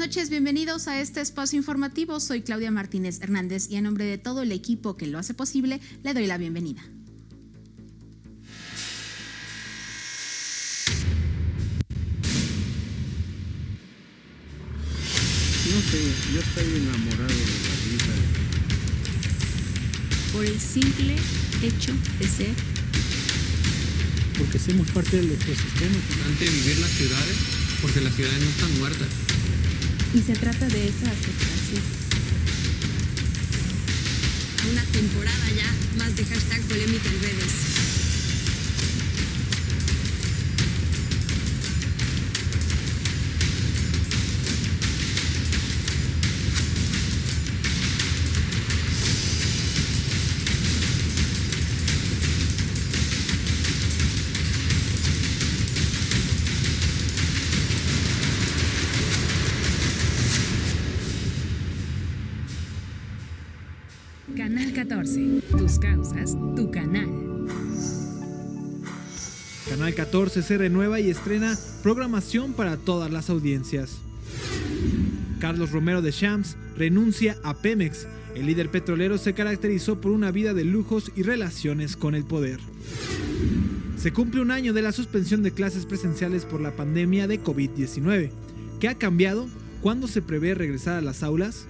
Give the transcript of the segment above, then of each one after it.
noches, bienvenidos a este espacio informativo. Soy Claudia Martínez Hernández y en nombre de todo el equipo que lo hace posible, le doy la bienvenida. No sé, yo estoy enamorado de la vida. Por el simple hecho de ser. Porque somos parte del ecosistema. Es importante vivir las ciudades, porque las ciudades no están muertas. Y se trata de esa aceptación. Una temporada ya más de hashtag polémica en redes. Canal 14. Tus causas, tu canal. Canal 14 se renueva y estrena programación para todas las audiencias. Carlos Romero de Champs renuncia a Pemex. El líder petrolero se caracterizó por una vida de lujos y relaciones con el poder. Se cumple un año de la suspensión de clases presenciales por la pandemia de COVID-19. ¿Qué ha cambiado? ¿Cuándo se prevé regresar a las aulas?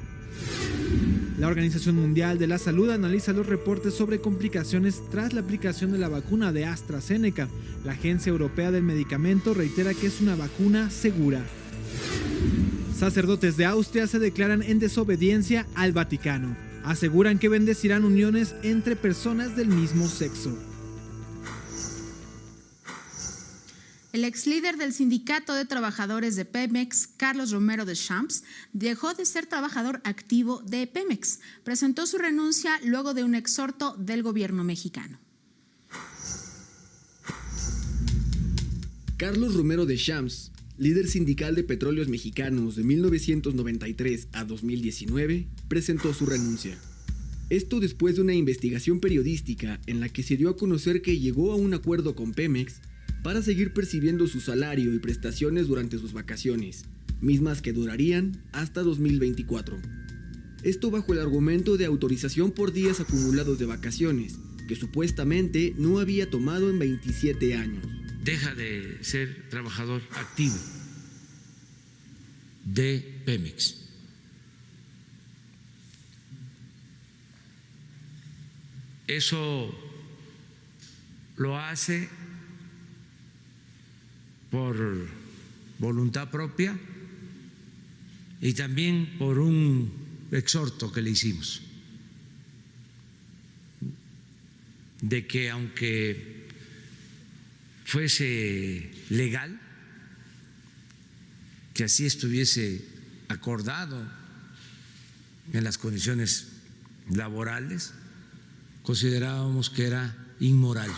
La Organización Mundial de la Salud analiza los reportes sobre complicaciones tras la aplicación de la vacuna de AstraZeneca. La Agencia Europea del Medicamento reitera que es una vacuna segura. Sacerdotes de Austria se declaran en desobediencia al Vaticano. Aseguran que bendecirán uniones entre personas del mismo sexo. El ex líder del Sindicato de Trabajadores de Pemex, Carlos Romero de Champs, dejó de ser trabajador activo de Pemex. Presentó su renuncia luego de un exhorto del gobierno mexicano. Carlos Romero de Champs, líder sindical de Petróleos Mexicanos de 1993 a 2019, presentó su renuncia. Esto después de una investigación periodística en la que se dio a conocer que llegó a un acuerdo con Pemex para seguir percibiendo su salario y prestaciones durante sus vacaciones, mismas que durarían hasta 2024. Esto bajo el argumento de autorización por días acumulados de vacaciones, que supuestamente no había tomado en 27 años. Deja de ser trabajador activo de Pemex. Eso lo hace por voluntad propia y también por un exhorto que le hicimos de que aunque fuese legal, que así estuviese acordado en las condiciones laborales, considerábamos que era inmoral.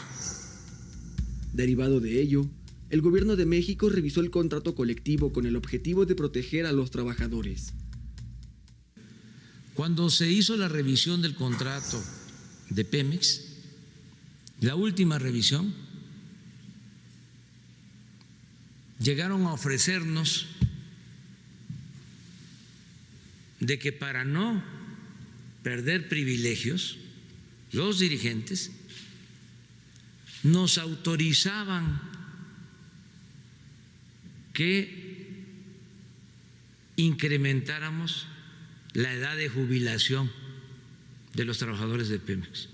Derivado de ello, el gobierno de México revisó el contrato colectivo con el objetivo de proteger a los trabajadores. Cuando se hizo la revisión del contrato de Pemex, la última revisión, llegaron a ofrecernos de que para no perder privilegios, los dirigentes nos autorizaban que incrementáramos la edad de jubilación de los trabajadores de Pemex.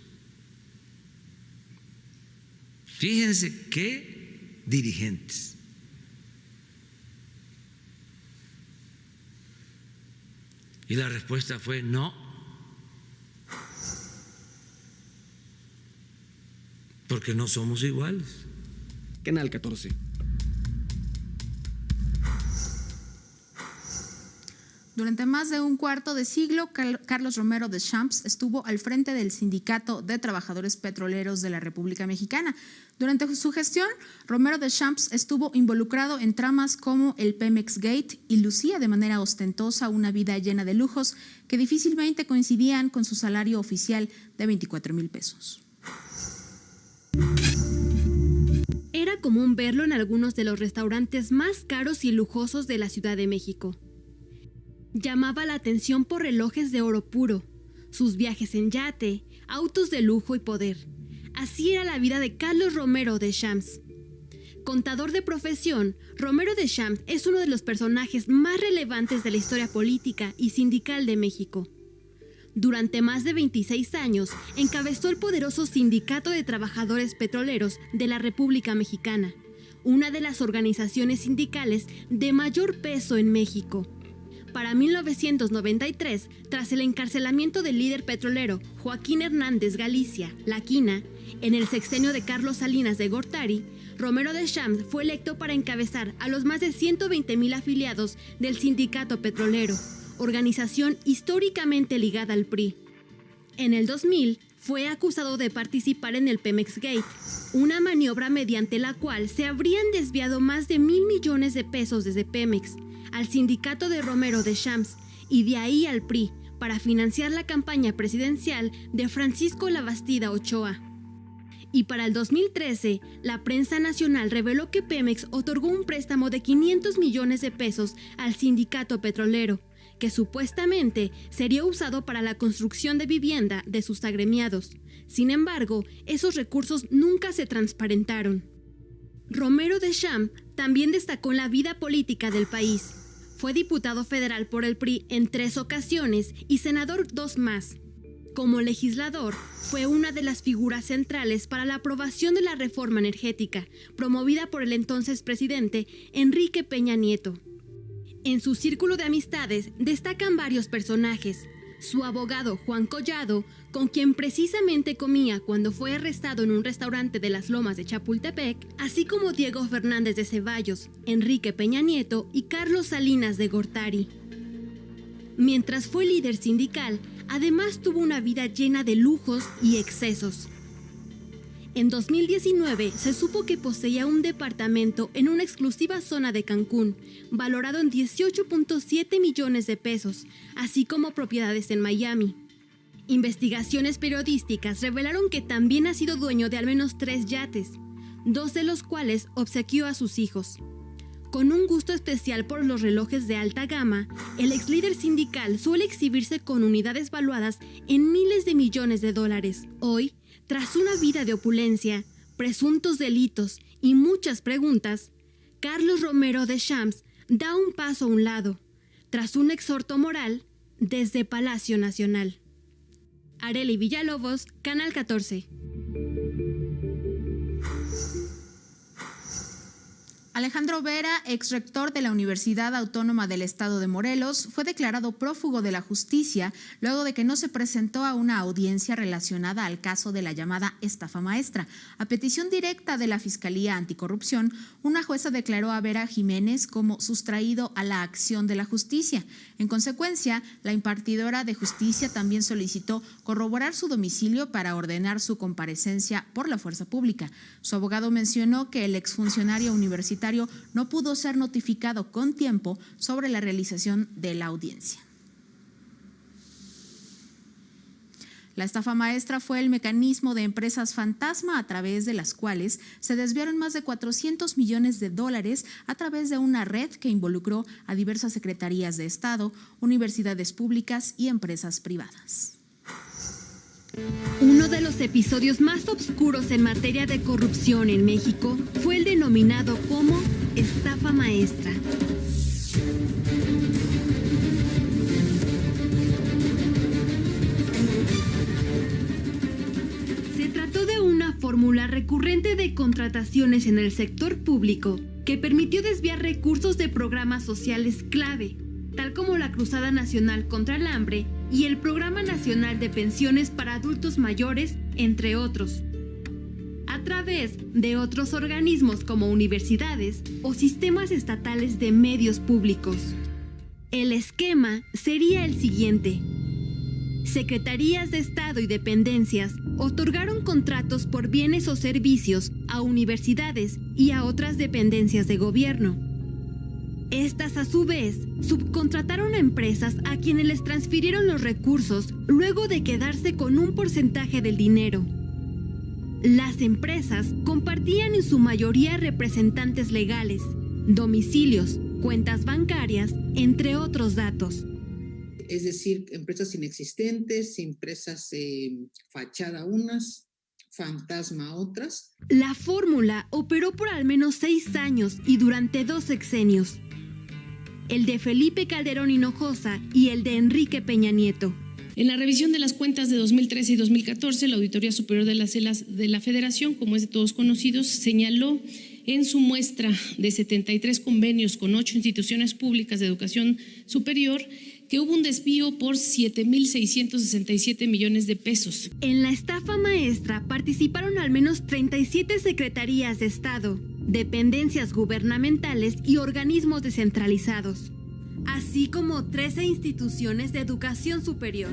Fíjense qué dirigentes. Y la respuesta fue no, porque no somos iguales. Canal 14. Durante más de un cuarto de siglo, Carlos Romero de Champs estuvo al frente del Sindicato de Trabajadores Petroleros de la República Mexicana. Durante su gestión, Romero de Champs estuvo involucrado en tramas como el Pemex Gate y lucía de manera ostentosa una vida llena de lujos que difícilmente coincidían con su salario oficial de 24,000 pesos. Era común verlo en algunos de los restaurantes más caros y lujosos de la Ciudad de México. Llamaba la atención por relojes de oro puro, sus viajes en yate, autos de lujo y poder. Así era la vida de Carlos Romero Deschamps. Contador de profesión, Romero Deschamps es uno de los personajes más relevantes de la historia política y sindical de México. Durante más de 26 años, encabezó el poderoso Sindicato de Trabajadores Petroleros de la República Mexicana, una de las organizaciones sindicales de mayor peso en México. Para 1993, tras el encarcelamiento del líder petrolero Joaquín Hernández Galicia, La Quina, en el sexenio de Carlos Salinas de Gortari, Romero Deschamps fue electo para encabezar a los más de 120,000 afiliados del Sindicato Petrolero, organización históricamente ligada al PRI. En el 2000, fue acusado de participar en el Pemex Gate, una maniobra mediante la cual se habrían desviado más de 1,000 millones de pesos desde Pemex al sindicato de Romero Deschamps y de ahí al PRI para financiar la campaña presidencial de Francisco Labastida Ochoa. Y para el 2013, la prensa nacional reveló que Pemex otorgó un préstamo de 500 millones de pesos al sindicato petrolero, que supuestamente sería usado para la construcción de vivienda de sus agremiados. Sin embargo, esos recursos nunca se transparentaron. Romero Deschamps también destacó en la vida política del país. Fue diputado federal por el PRI en 3 ocasiones y senador 2 más. Como legislador, fue una de las figuras centrales para la aprobación de la reforma energética, promovida por el entonces presidente Enrique Peña Nieto. En su círculo de amistades destacan varios personajes. Su abogado Juan Collado, con quien precisamente comía cuando fue arrestado en un restaurante de las Lomas de Chapultepec, así como Diego Fernández de Ceballos, Enrique Peña Nieto y Carlos Salinas de Gortari. Mientras fue líder sindical, además tuvo una vida llena de lujos y excesos. En 2019 se supo que poseía un departamento en una exclusiva zona de Cancún, valorado en 18.7 millones de pesos, así como propiedades en Miami. Investigaciones periodísticas revelaron que también ha sido dueño de al menos 3 yates, 2 de los cuales obsequió a sus hijos. Con un gusto especial por los relojes de alta gama, el ex líder sindical suele exhibirse con unidades valuadas en miles de millones de dólares. Hoy, tras una vida de opulencia, presuntos delitos y muchas preguntas, Carlos Romero Deschamps da un paso a un lado, tras un exhorto moral desde Palacio Nacional. Arely Villalobos, Canal 14. Alejandro Vera, ex rector de la Universidad Autónoma del Estado de Morelos, fue declarado prófugo de la justicia luego de que no se presentó a una audiencia relacionada al caso de la llamada estafa maestra. A petición directa de la Fiscalía Anticorrupción, una jueza declaró a Vera Jiménez como sustraído a la acción de la justicia. En consecuencia, la impartidora de justicia también solicitó corroborar su domicilio para ordenar su comparecencia por la fuerza pública. Su abogado mencionó que el exfuncionario universitario no pudo ser notificado con tiempo sobre la realización de la audiencia. La estafa maestra fue el mecanismo de empresas fantasma a través de las cuales se desviaron más de 400 millones de dólares a través de una red que involucró a diversas secretarías de Estado, universidades públicas y empresas privadas. Uno de los episodios más oscuros en materia de corrupción en México fue el denominado como estafa maestra. Se trató de una fórmula recurrente de contrataciones en el sector público que permitió desviar recursos de programas sociales clave, tal como la Cruzada Nacional contra el Hambre y el Programa Nacional de Pensiones para Adultos Mayores, entre otros, a través de otros organismos como universidades o sistemas estatales de medios públicos. El esquema sería el siguiente. Secretarías de Estado y dependencias otorgaron contratos por bienes o servicios a universidades y a otras dependencias de gobierno. Estas, a su vez, subcontrataron a empresas a quienes les transfirieron los recursos luego de quedarse con un porcentaje del dinero. Las empresas compartían en su mayoría representantes legales, domicilios, cuentas bancarias, entre otros datos. es decir, empresas inexistentes, empresas fachada unas, fantasma otras. La fórmula operó por al menos 6 años y durante 2 sexenios. El de Felipe Calderón Hinojosa y el de Enrique Peña Nieto. En la revisión de las cuentas de 2013 y 2014, la Auditoría Superior de la Federación, como es de todos conocidos, señaló en su muestra de 73 convenios con 8 instituciones públicas de educación superior que hubo un desvío por 7.667 millones de pesos. En la estafa maestra participaron al menos 37 secretarías de Estado, dependencias gubernamentales y organismos descentralizados, así como 13 instituciones de educación superior.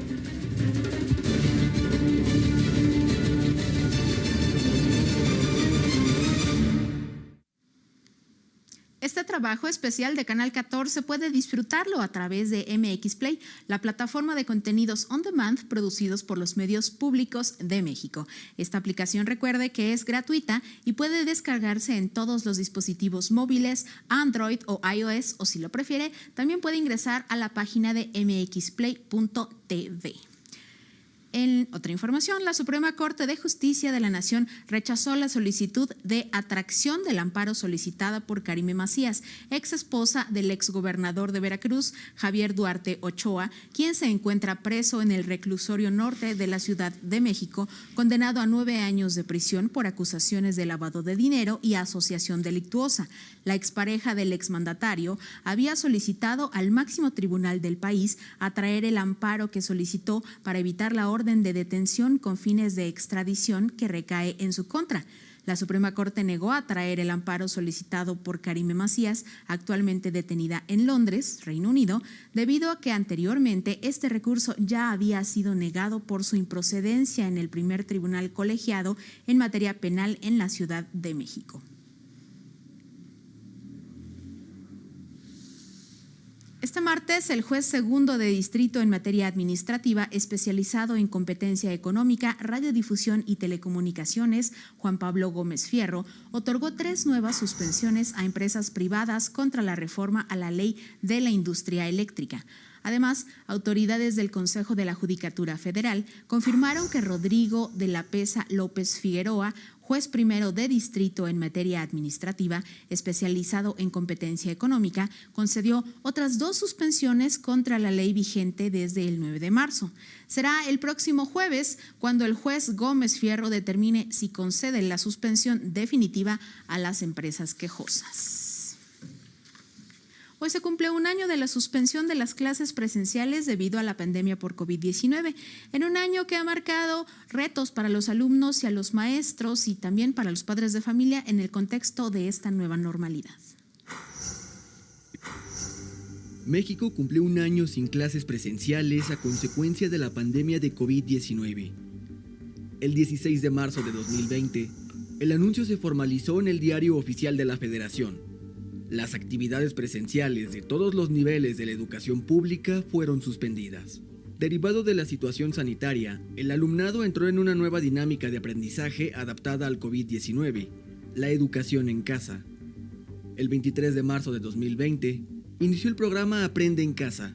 Este trabajo especial de Canal 14 puede disfrutarlo a través de MX Play, la plataforma de contenidos on demand producidos por los medios públicos de México. Esta aplicación, recuerde que es gratuita y puede descargarse en todos los dispositivos móviles, Android o iOS, o si lo prefiere, también puede ingresar a la página de mxplay.tv. En otra información, la Suprema Corte de Justicia de la Nación rechazó la solicitud de atracción del amparo solicitada por Karime Macías, ex esposa del exgobernador de Veracruz, Javier Duarte Ochoa, quien se encuentra preso en el reclusorio norte de la Ciudad de México, condenado a 9 años de prisión por acusaciones de lavado de dinero y asociación delictuosa. La expareja del exmandatario había solicitado al máximo tribunal del país atraer el amparo que solicitó para evitar la orden de detención con fines de extradición que recae en su contra. La Suprema Corte negó atraer el amparo solicitado por Karime Macías, actualmente detenida en Londres, Reino Unido, debido a que anteriormente este recurso ya había sido negado por su improcedencia en el primer tribunal colegiado en materia penal en la Ciudad de México. Este martes, el juez segundo de distrito en materia administrativa, especializado en competencia económica, radiodifusión y telecomunicaciones, Juan Pablo Gómez Fierro, otorgó 3 nuevas suspensiones a empresas privadas contra la reforma a la ley de la industria eléctrica. Además, autoridades del Consejo de la Judicatura Federal confirmaron que Rodrigo de la Pesa López Figueroa, juez primero de distrito en materia administrativa, especializado en competencia económica, concedió otras 2 suspensiones contra la ley vigente desde el 9 de marzo. Será el próximo jueves cuando el juez Gómez Fierro determine si concede la suspensión definitiva a las empresas quejosas. Hoy se cumple 1 año de la suspensión de las clases presenciales debido a la pandemia por COVID-19, en un año que ha marcado retos para los alumnos y a los maestros y también para los padres de familia en el contexto de esta nueva normalidad. México cumplió 1 año sin clases presenciales a consecuencia de la pandemia de COVID-19. El 16 de marzo de 2020, el anuncio se formalizó en el Diario Oficial de la Federación. Las actividades presenciales de todos los niveles de la educación pública fueron suspendidas. Derivado de la situación sanitaria, el alumnado entró en una nueva dinámica de aprendizaje adaptada al COVID-19, la educación en casa. El 23 de marzo de 2020, inició el programa Aprende en Casa,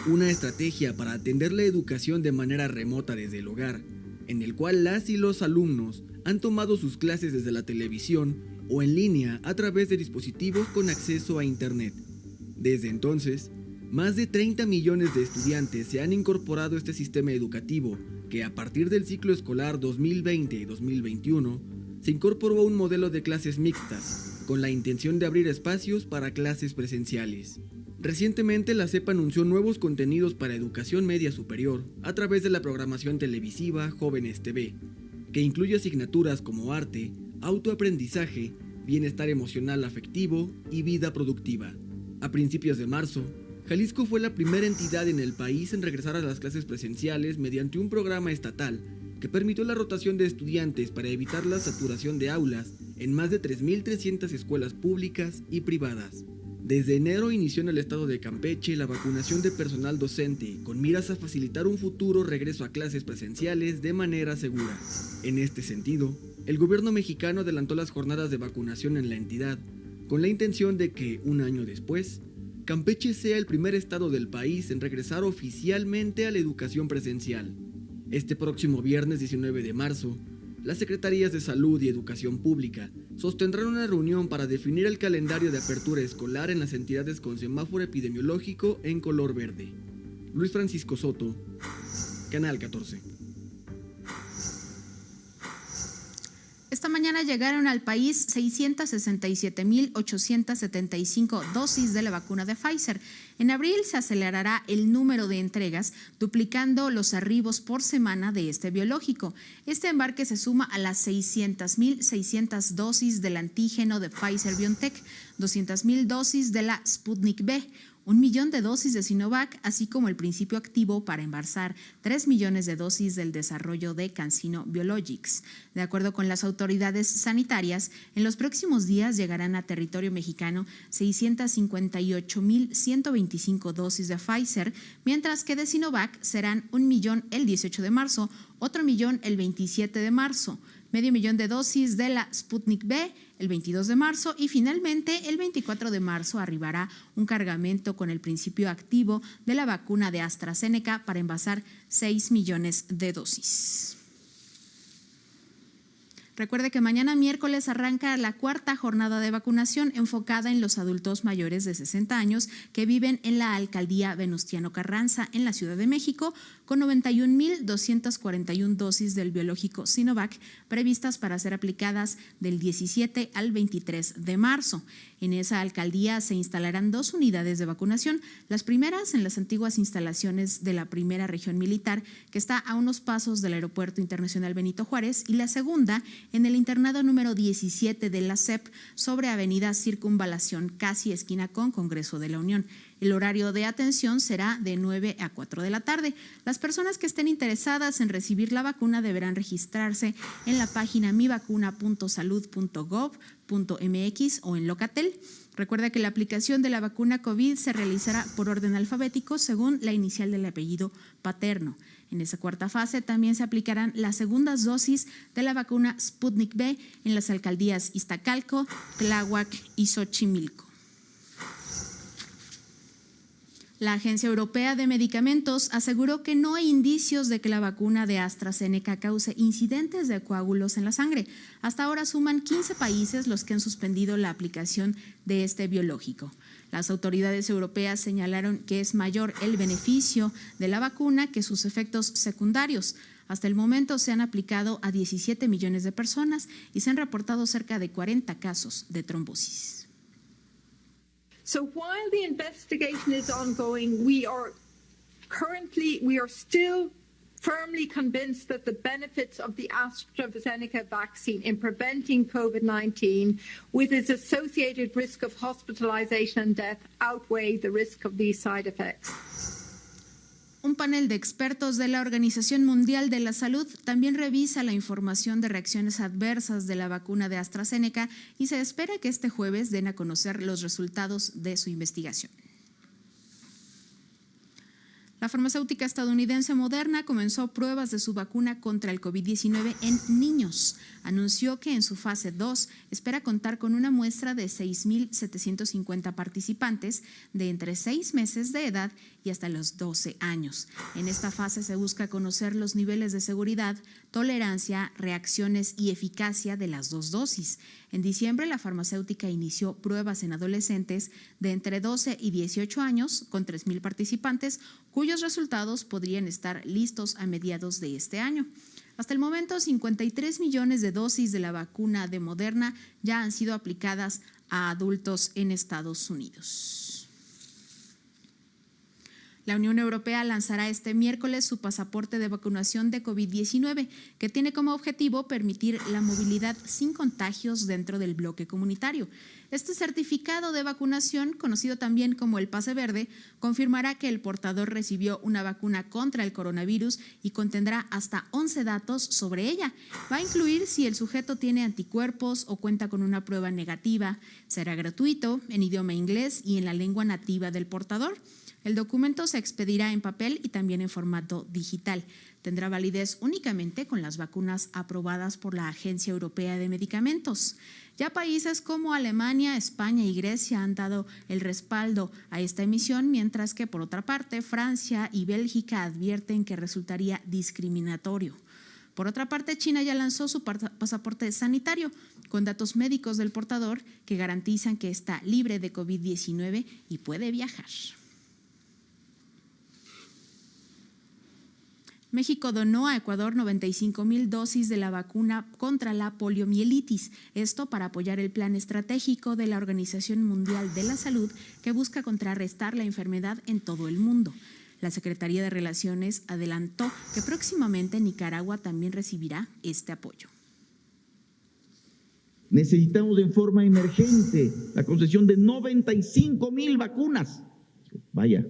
una estrategia para atender la educación de manera remota desde el hogar, en el cual las y los alumnos han tomado sus clases desde la televisión o en línea a través de dispositivos con acceso a Internet. Desde entonces, más de 30 millones de estudiantes se han incorporado a este sistema educativo que a partir del ciclo escolar 2020 y 2021 se incorporó a un modelo de clases mixtas con la intención de abrir espacios para clases presenciales. Recientemente la SEP anunció nuevos contenidos para educación media superior a través de la programación televisiva Jóvenes TV, que incluye asignaturas como arte, autoaprendizaje, bienestar emocional afectivo y vida productiva. A principios de marzo, Jalisco fue la primera entidad en el país en regresar a las clases presenciales mediante un programa estatal que permitió la rotación de estudiantes para evitar la saturación de aulas en más de 3.300 escuelas públicas y privadas. Desde enero inició en el estado de Campeche la vacunación de personal docente con miras a facilitar un futuro regreso a clases presenciales de manera segura. En este sentido, el gobierno mexicano adelantó las jornadas de vacunación en la entidad, con la intención de que, 1 año después, Campeche sea el primer estado del país en regresar oficialmente a la educación presencial. Este próximo viernes 19 de marzo, las Secretarías de Salud y Educación Pública sostendrán una reunión para definir el calendario de apertura escolar en las entidades con semáforo epidemiológico en color verde. Luis Francisco Soto, Canal 14. Esta mañana llegaron al país 667,875 dosis de la vacuna de Pfizer. En abril se acelerará el número de entregas, duplicando los arribos por semana de este biológico. Este embarque se suma a las 600,600 dosis del antígeno de Pfizer-BioNTech, 200,000 dosis de la Sputnik V, 1 millón de dosis de Sinovac, así como el principio activo para embalsar 3 millones de dosis del desarrollo de CanSino Biologics. De acuerdo con las autoridades sanitarias, en los próximos días llegarán a territorio mexicano 658,125 dosis de Pfizer, mientras que de Sinovac serán 1 millón el 18 de marzo, otro millón el 27 de marzo, medio millón de dosis de la Sputnik V el 22 de marzo y finalmente el 24 de marzo arribará un cargamento con el principio activo de la vacuna de AstraZeneca para envasar 6 millones de dosis. Recuerde que mañana miércoles arranca la cuarta jornada de vacunación enfocada en los adultos mayores de 60 años que viven en la alcaldía Venustiano Carranza en la Ciudad de México, con 91,241 dosis del biológico Sinovac previstas para ser aplicadas del 17 al 23 de marzo. En esa alcaldía se instalarán 2 unidades de vacunación, las primeras en las antiguas instalaciones de la primera región militar, que está a unos pasos del Aeropuerto Internacional Benito Juárez, y la segunda en el internado número 17 de la SEP sobre Avenida Circunvalación, casi esquina con Congreso de la Unión. El horario de atención será de 9 a 4 de la tarde. Las personas que estén interesadas en recibir la vacuna deberán registrarse en la página mivacuna.salud.gov.mx o en Locatel. Recuerda que la aplicación de la vacuna COVID se realizará por orden alfabético según la inicial del apellido paterno. En esa cuarta fase también se aplicarán las segundas dosis de la vacuna Sputnik V en las alcaldías Iztacalco, Tláhuac y Xochimilco. La Agencia Europea de Medicamentos aseguró que no hay indicios de que la vacuna de AstraZeneca cause incidentes de coágulos en la sangre. Hasta ahora suman 15 países los que han suspendido la aplicación de este biológico. Las autoridades europeas señalaron que es mayor el beneficio de la vacuna que sus efectos secundarios. Hasta el momento se han aplicado a 17 millones de personas y se han reportado cerca de 40 casos de trombosis. So while the investigation is ongoing, we are still firmly convinced that the benefits of the AstraZeneca vaccine in preventing COVID-19 with its associated risk of hospitalization and death outweigh the risk of these side effects. Un panel de expertos de la Organización Mundial de la Salud también revisa la información de reacciones adversas de la vacuna de AstraZeneca y se espera que este jueves den a conocer los resultados de su investigación. La farmacéutica estadounidense Moderna comenzó pruebas de su vacuna contra el COVID-19 en niños. Anunció que en su fase 2 espera contar con una muestra de 6,750 participantes de entre 6 meses de edad y hasta los 12 años. En esta fase se busca conocer los niveles de seguridad, tolerancia, reacciones y eficacia de las 2 dosis. En diciembre, la farmacéutica inició pruebas en adolescentes de entre 12 y 18 años con 3,000 participantes, cuyos resultados podrían estar listos a mediados de este año. Hasta el momento, 53 millones de dosis de la vacuna de Moderna ya han sido aplicadas a adultos en Estados Unidos. La Unión Europea lanzará este miércoles su pasaporte de vacunación de COVID-19, que tiene como objetivo permitir la movilidad sin contagios dentro del bloque comunitario. Este certificado de vacunación, conocido también como el pase verde, confirmará que el portador recibió una vacuna contra el coronavirus y contendrá hasta 11 datos sobre ella. Va a incluir si el sujeto tiene anticuerpos o cuenta con una prueba negativa. Será gratuito, en idioma inglés y en la lengua nativa del portador. El documento se expedirá en papel y también en formato digital. Tendrá validez únicamente con las vacunas aprobadas por la Agencia Europea de Medicamentos. Ya países como Alemania, España y Grecia han dado el respaldo a esta emisión, mientras que, por otra parte, Francia y Bélgica advierten que resultaría discriminatorio. Por otra parte, China ya lanzó su pasaporte sanitario con datos médicos del portador que garantizan que está libre de COVID-19 y puede viajar. México donó a Ecuador 95,000 dosis de la vacuna contra la poliomielitis, esto para apoyar el plan estratégico de la Organización Mundial de la Salud que busca contrarrestar la enfermedad en todo el mundo. La Secretaría de Relaciones adelantó que próximamente Nicaragua también recibirá este apoyo. Necesitamos en forma emergente la concesión de 95,000 vacunas. Vaya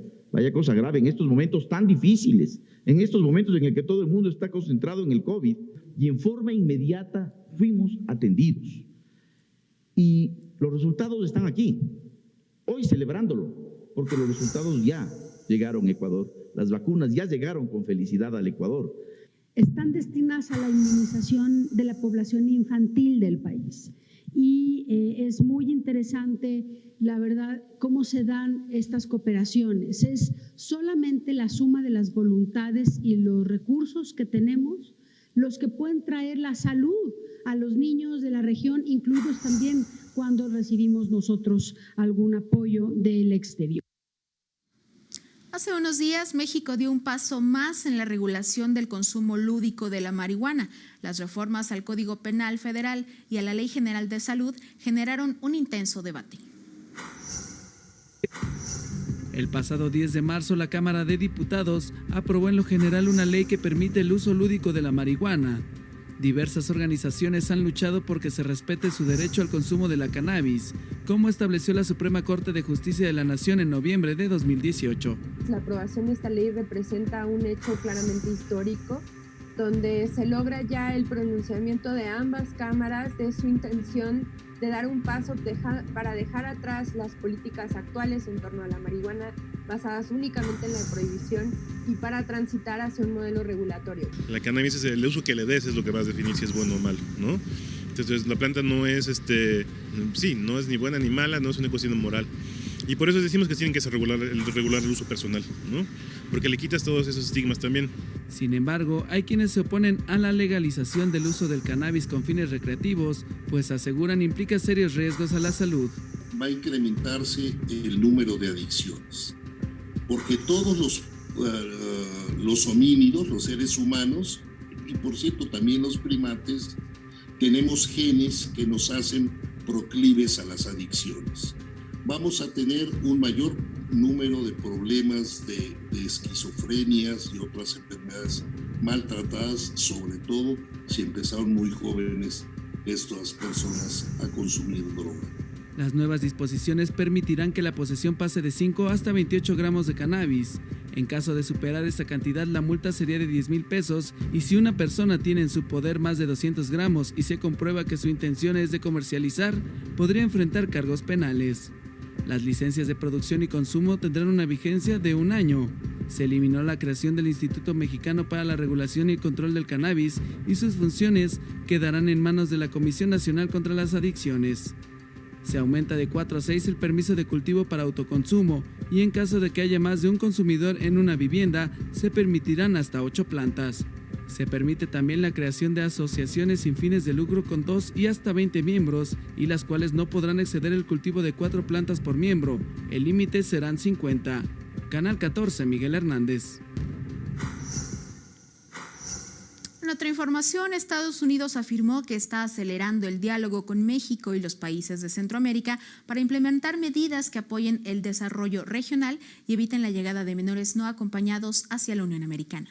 cosa grave en estos momentos tan difíciles, en estos momentos en el que todo el mundo está concentrado en el COVID, y en forma inmediata fuimos atendidos. Y los resultados están aquí, hoy celebrándolo, porque los resultados ya llegaron a Ecuador, las vacunas ya llegaron con felicidad al Ecuador. Están destinadas a la inmunización de la población infantil del país. Y es muy interesante, la verdad, cómo se dan estas cooperaciones. Es solamente la suma de las voluntades y los recursos que tenemos los que pueden traer la salud a los niños de la región, incluidos también cuando recibimos nosotros algún apoyo del exterior. Hace unos días, México dio un paso más en la regulación del consumo lúdico de la marihuana. Las reformas al Código Penal Federal y a la Ley General de Salud generaron un intenso debate. El pasado 10 de marzo, la Cámara de Diputados aprobó en lo general una ley que permite el uso lúdico de la marihuana. Diversas organizaciones han luchado porque se respete su derecho al consumo de la cannabis, como estableció la Suprema Corte de Justicia de la Nación en noviembre de 2018. La aprobación de esta ley representa un hecho claramente histórico, donde se logra ya el pronunciamiento de ambas cámaras de su intención de dar un paso para dejar atrás las políticas actuales en torno a la marihuana basadas únicamente en la prohibición y para transitar hacia un modelo regulatorio. La cannabis es el uso que le des, es lo que va a definir si es bueno o malo, ¿no? Entonces la planta no es, no es ni buena ni mala, no es una cuestión moral. Y por eso decimos que tienen que regular el uso personal, ¿no? Porque le quitas todos esos estigmas también. Sin embargo, hay quienes se oponen a la legalización del uso del cannabis con fines recreativos, pues aseguran implica serios riesgos a la salud. Va a incrementarse el número de adicciones, porque todos los homínidos, los seres humanos, y por cierto también los primates, tenemos genes que nos hacen proclives a las adicciones. Vamos a tener un mayor número de problemas de esquizofrenias y otras enfermedades maltratadas, sobre todo si empezaron muy jóvenes estas personas a consumir droga. Las nuevas disposiciones permitirán que la posesión pase de 5 hasta 28 gramos de cannabis. En caso de superar esta cantidad, la multa sería de 10,000 pesos y si una persona tiene en su poder más de 200 gramos y se comprueba que su intención es de comercializar, podría enfrentar cargos penales. Las licencias de producción y consumo tendrán una vigencia de 1 año. Se eliminó la creación del Instituto Mexicano para la Regulación y el Control del Cannabis y sus funciones quedarán en manos de la Comisión Nacional contra las Adicciones. Se aumenta de 4 a 6 el permiso de cultivo para autoconsumo y en caso de que haya más de un consumidor en una vivienda, se permitirán hasta 8 plantas. Se permite también la creación de asociaciones sin fines de lucro con 2 y hasta 20 miembros y las cuales no podrán exceder el cultivo de 4 plantas por miembro. El límite serán 50. Canal 14, Miguel Hernández. En otra información, Estados Unidos afirmó que está acelerando el diálogo con México y los países de Centroamérica para implementar medidas que apoyen el desarrollo regional y eviten la llegada de menores no acompañados hacia la Unión Americana.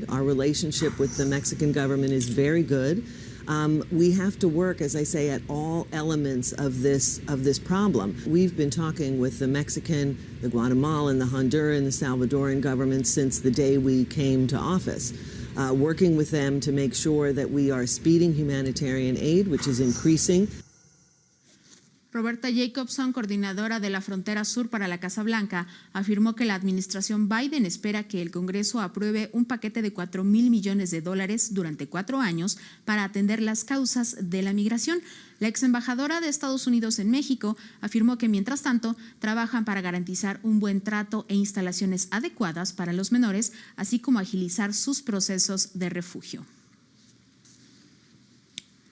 Our relationship with the Mexican government is very good. We have to work, as I say, at all elements of this problem. We've been talking with the Mexican, the Guatemalan, the Honduran, the Salvadoran governments since the day we came to office, working with them to make sure that we are speeding humanitarian aid, which is increasing. Roberta Jacobson, coordinadora de la Frontera Sur para la Casa Blanca, afirmó que la administración Biden espera que el Congreso apruebe un paquete de $4,000 millones durante 4 años para atender las causas de la migración. La ex embajadora de Estados Unidos en México afirmó que, mientras tanto, trabajan para garantizar un buen trato e instalaciones adecuadas para los menores, así como agilizar sus procesos de refugio.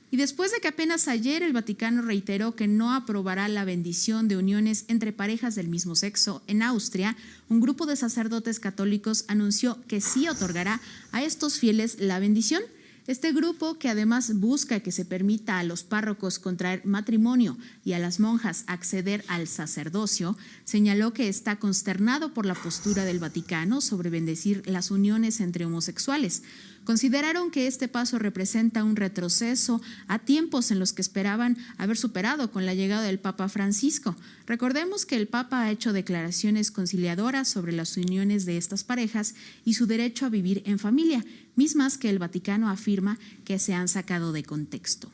Y después de que apenas ayer el Vaticano reiteró que no aprobará la bendición de uniones entre parejas del mismo sexo en Austria, un grupo de sacerdotes católicos anunció que sí otorgará a estos fieles la bendición. Este grupo, que además busca que se permita a los párrocos contraer matrimonio y a las monjas acceder al sacerdocio, señaló que está consternado por la postura del Vaticano sobre bendecir las uniones entre homosexuales. Consideraron que este paso representa un retroceso a tiempos en los que esperaban haber superado con la llegada del Papa Francisco. Recordemos que el Papa ha hecho declaraciones conciliadoras sobre las uniones de estas parejas y su derecho a vivir en familia, mismas que el Vaticano afirma que se han sacado de contexto.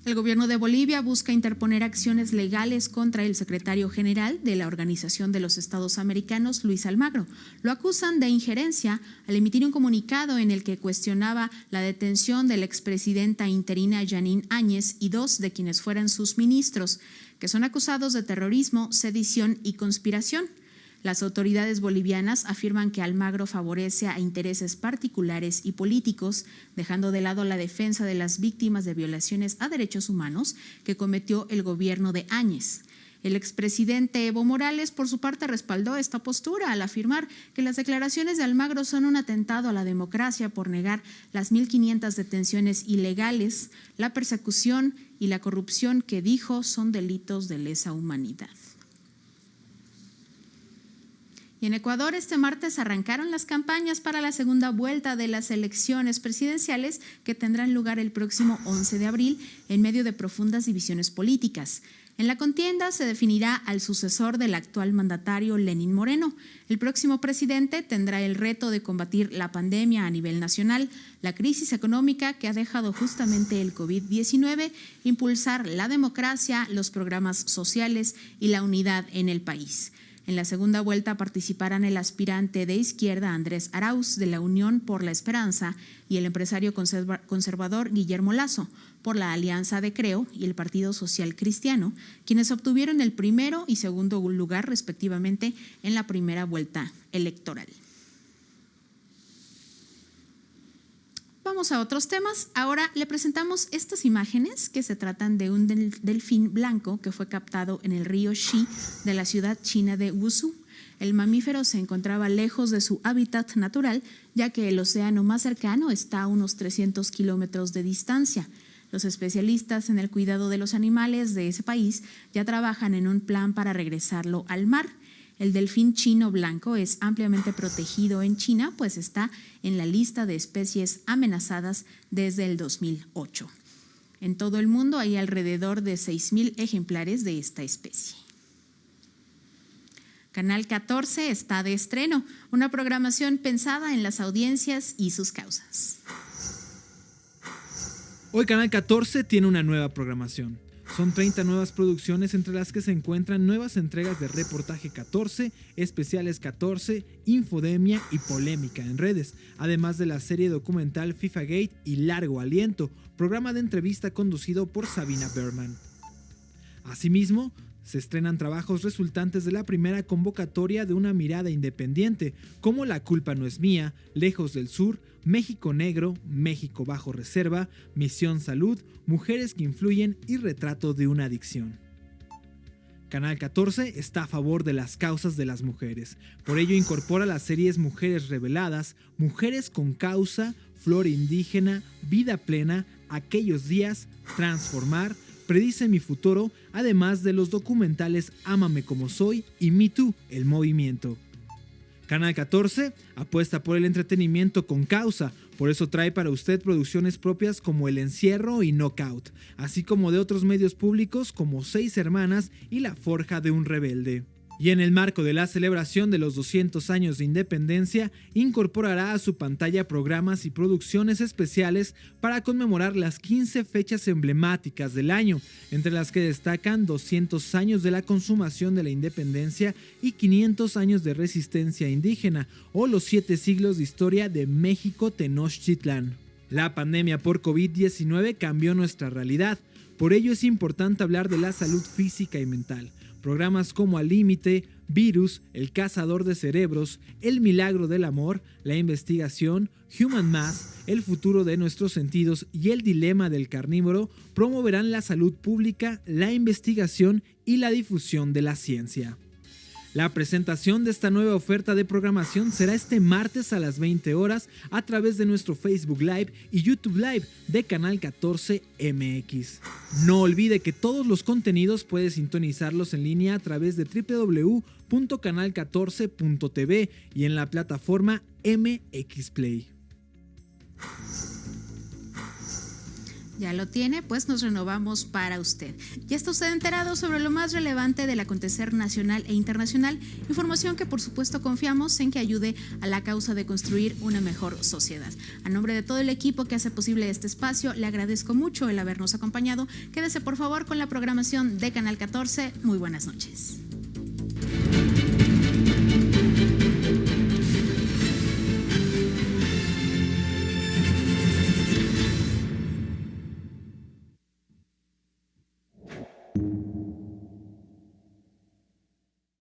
El gobierno de Bolivia busca interponer acciones legales contra el secretario general de la Organización de los Estados Americanos, Luis Almagro. Lo acusan de injerencia al emitir un comunicado en el que cuestionaba la detención de la expresidenta interina Jeanine Áñez y 2 de quienes fueran sus ministros, que son acusados de terrorismo, sedición y conspiración. Las autoridades bolivianas afirman que Almagro favorece a intereses particulares y políticos, dejando de lado la defensa de las víctimas de violaciones a derechos humanos que cometió el gobierno de Áñez. El expresidente Evo Morales, por su parte, respaldó esta postura al afirmar que las declaraciones de Almagro son un atentado a la democracia por negar las 1.500 detenciones ilegales, la persecución y la corrupción que dijo son delitos de lesa humanidad. Y en Ecuador este martes arrancaron las campañas para la segunda vuelta de las elecciones presidenciales que tendrán lugar el próximo 11 de abril en medio de profundas divisiones políticas. En la contienda se definirá al sucesor del actual mandatario Lenín Moreno. El próximo presidente tendrá el reto de combatir la pandemia a nivel nacional, la crisis económica que ha dejado justamente el COVID-19, impulsar la democracia, los programas sociales y la unidad en el país. En la segunda vuelta participarán el aspirante de izquierda Andrés Arauz de la Unión por la Esperanza y el empresario conservador Guillermo Lasso por la Alianza de Creo y el Partido Social Cristiano, quienes obtuvieron el primero y segundo lugar respectivamente en la primera vuelta electoral. Vamos a otros temas. Ahora le presentamos estas imágenes que se tratan de un delfín blanco que fue captado en el río Xi de la ciudad china de Wuzhou. El mamífero se encontraba lejos de su hábitat natural, ya que el océano más cercano está a unos 300 kilómetros de distancia. Los especialistas en el cuidado de los animales de ese país ya trabajan en un plan para regresarlo al mar. El delfín chino blanco es ampliamente protegido en China, pues está en la lista de especies amenazadas desde el 2008. En todo el mundo hay alrededor de 6,000 ejemplares de esta especie. Canal 14 está de estreno, una programación pensada en las audiencias y sus causas. Hoy Canal 14 tiene una nueva programación. Son 30 nuevas producciones entre las que se encuentran nuevas entregas de Reportaje 14, Especiales 14, Infodemia y Polémica en redes, además de la serie documental FIFA Gate y Largo Aliento, programa de entrevista conducido por Sabina Berman. Asimismo, se estrenan trabajos resultantes de la primera convocatoria de Una Mirada Independiente, como La Culpa No Es Mía, Lejos del Sur, México Negro, México Bajo Reserva, Misión Salud, Mujeres que Influyen y Retrato de una Adicción. Canal 14 está a favor de las causas de las mujeres. Por ello incorpora las series Mujeres Reveladas, Mujeres con Causa, Flor Indígena, Vida Plena, Aquellos Días, Transformar, Predice mi Futuro, además de los documentales Ámame Como Soy y Me Too, el movimiento. Canal 14 apuesta por el entretenimiento con causa, por eso trae para usted producciones propias como El Encierro y Knockout, así como de otros medios públicos como 6 Hermanas y La Forja de un Rebelde. Y en el marco de la celebración de los 200 años de independencia, incorporará a su pantalla programas y producciones especiales para conmemorar las 15 fechas emblemáticas del año, entre las que destacan 200 años de la consumación de la independencia y 500 años de resistencia indígena, o los 7 siglos de historia de México Tenochtitlán. La pandemia por COVID-19 cambió nuestra realidad, por ello es importante hablar de la salud física y mental. Programas como Al Límite, Virus, El Cazador de Cerebros, El Milagro del Amor, La Investigación, Human Mass, El Futuro de Nuestros Sentidos y El Dilema del Carnívoro promoverán la salud pública, la investigación y la difusión de la ciencia. La presentación de esta nueva oferta de programación será este martes a las 20 horas a través de nuestro Facebook Live y YouTube Live de Canal 14 MX. No olvide que todos los contenidos puedes sintonizarlos en línea a través de www.canal14.tv y en la plataforma MX Play. Ya lo tiene, pues nos renovamos para usted. Ya está usted enterado sobre lo más relevante del acontecer nacional e internacional, información que por supuesto confiamos en que ayude a la causa de construir una mejor sociedad. A nombre de todo el equipo que hace posible este espacio, le agradezco mucho el habernos acompañado. Quédese por favor con la programación de Canal 14. Muy buenas noches.